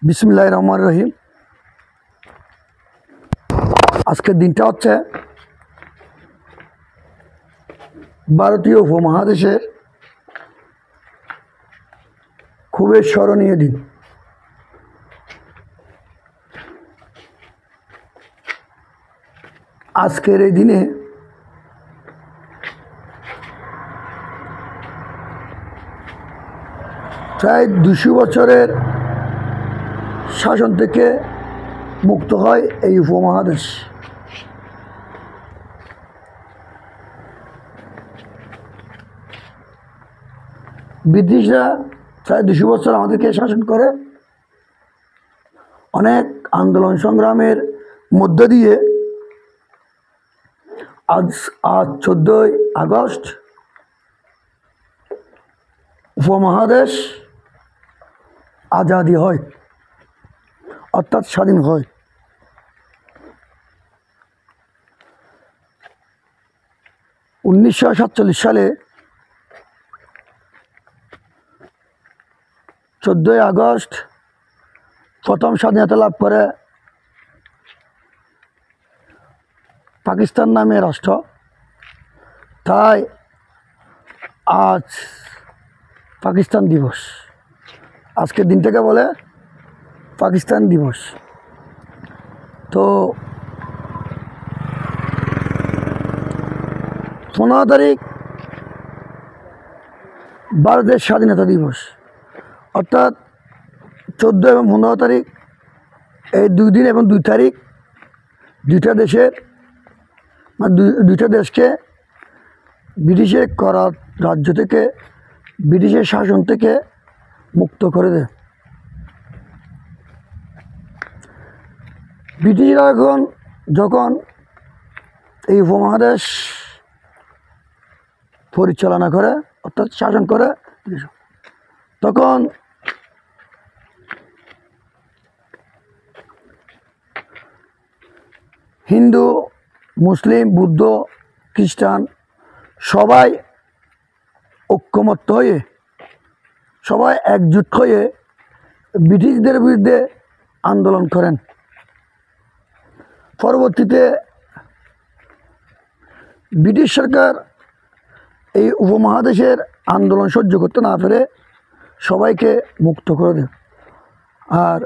বিসমিল্লাহির রহমানির রহিম। আজকের দিনটা হচ্ছে ভারতীয় উপমহাদেশের খুবই স্মরণীয় দিন। আজকের এই দিনে প্রায় 200 বছরের শাসন থেকে মুক্ত হয় এই উপমহাদেশ। ব্রিটিশরা প্রায় 200 বছর আমাদেরকে শাসন করে। অনেক আন্দোলন সংগ্রামের মধ্য দিয়ে আজ 14ই আগস্ট উপমহাদেশ আজাদি হয়, অর্থাৎ স্বাধীন হয়। উনিশশো 1947 সালে 14ই আগস্ট প্রথম স্বাধীনতা লাভ করে পাকিস্তান নামে রাষ্ট্র। তাই আজ পাকিস্তান দিবস। আজকের দিনটাকে বলে পাকিস্তান দিবস। তো 15 তারিখ ভারতের স্বাধীনতা দিবস, অর্থাৎ 14 এবং 15 তারিখ এই 2 দিন এবং 2 তারিখ দুইটা দেশকে ব্রিটিশের করা রাজ্য থেকে, ব্রিটিশের শাসন থেকে মুক্ত করে দেয়। ব্রিটিশরা যখন এই উপমহাদেশ পরিচালনা করে, অর্থাৎ শাসন করে, তখন হিন্দু, মুসলিম, বৌদ্ধ, খ্রিস্টান সবাই ঐক্যমত্য হয়ে, সবাই একজোট হয়ে ব্রিটিশদের বিরুদ্ধে আন্দোলন করেন। পরবর্তীতে ব্রিটিশ সরকার এই উপমহাদেশের আন্দোলন সহ্য করতে না পেরে সবাইকে মুক্ত করে দেয়। আর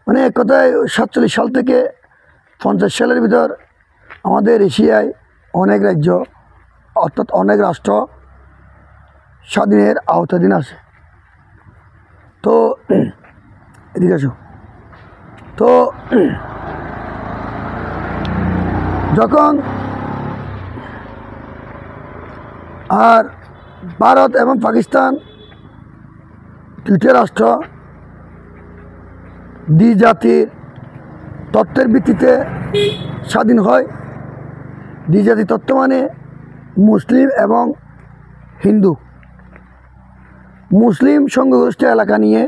মানে এক কথায় 47 সাল থেকে 50 সালের ভিতর আমাদের এশিয়ায় অনেক রাজ্য, অর্থাৎ অনেক রাষ্ট্র স্বাধীনের আওতাধীন আছে। তো এদিকে আসো। তো যখন আর ভারত এবং পাকিস্তান দুইটা রাষ্ট্র দ্বিজাতির তত্ত্বের ভিত্তিতে স্বাধীন হয়। দ্বিজাতি তত্ত্ব মানে মুসলিম এবং হিন্দু। মুসলিম সংখ্যাগরিষ্ঠ এলাকা নিয়ে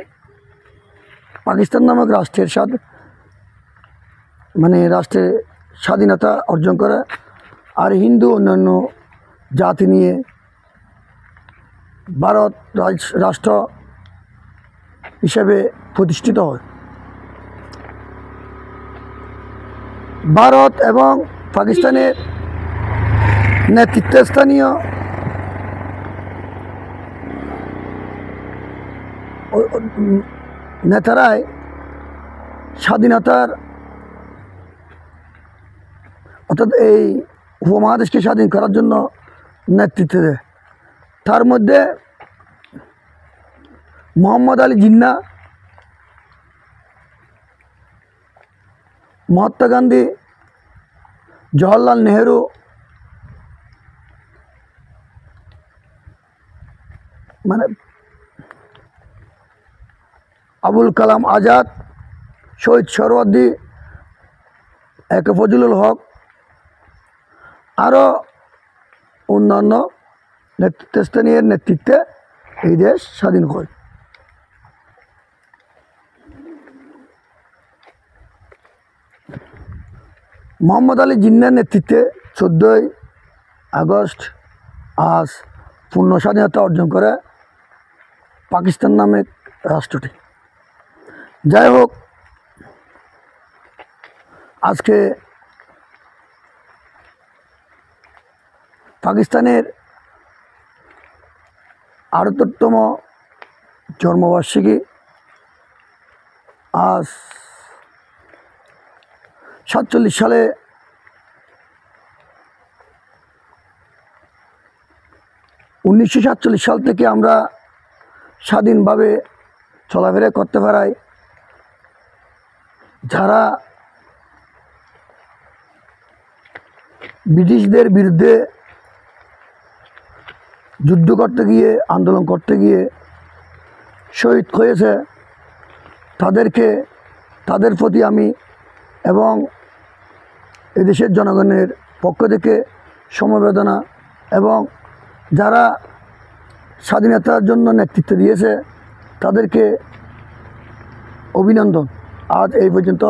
পাকিস্তান নামক রাষ্ট্রের রাষ্ট্রের স্বাধীনতা অর্জন করে, আর হিন্দু অন্যান্য জাতি নিয়ে ভারত রাষ্ট্র হিসেবে প্রতিষ্ঠিত হয়। ভারত এবং পাকিস্তানের নেতৃত্বস্থানীয় নেতারাই স্বাধীনতার, অর্থাৎ এই উপমহাদেশকে স্বাধীন করার জন্য নেতৃত্ব দেয়। তার মধ্যে মোহাম্মদ আলী জিন্নাহ, মহাত্মা গান্ধী, জওহরলাল নেহেরু, আবুল কালাম আজাদ, শহীদ সোহরাওয়ার্দী, একে ফজলুল হক, আরও অন্যান্য নেতৃত্বস্থানীয় নেতৃত্বে এই দেশ স্বাধীন হয়। মোহাম্মদ আলী জিন্নাহর নেতৃত্বে 14ই আগস্ট আজ পূর্ণ স্বাধীনতা অর্জন করে পাকিস্তান নামে রাষ্ট্রটি। যাই হোক, আজকে পাকিস্তানের ৭৮তম জন্মবার্ষিকী। আজ ৪৭ সালে সাল থেকে আমরা স্বাধীনভাবে চলাফেরা করতে পারাই। যারা ব্রিটিশদের বিরুদ্ধে যুদ্ধ করতে গিয়ে, আন্দোলন করতে গিয়ে শহীদ হয়েছে, তাদের প্রতি আমি এবং এদেশের জনগণের পক্ষ থেকে সমবেদনা, এবং যারা স্বাধীনতার জন্য নেতৃত্ব দিয়েছে তাদেরকে অভিনন্দন। আজ এই পর্যন্ত।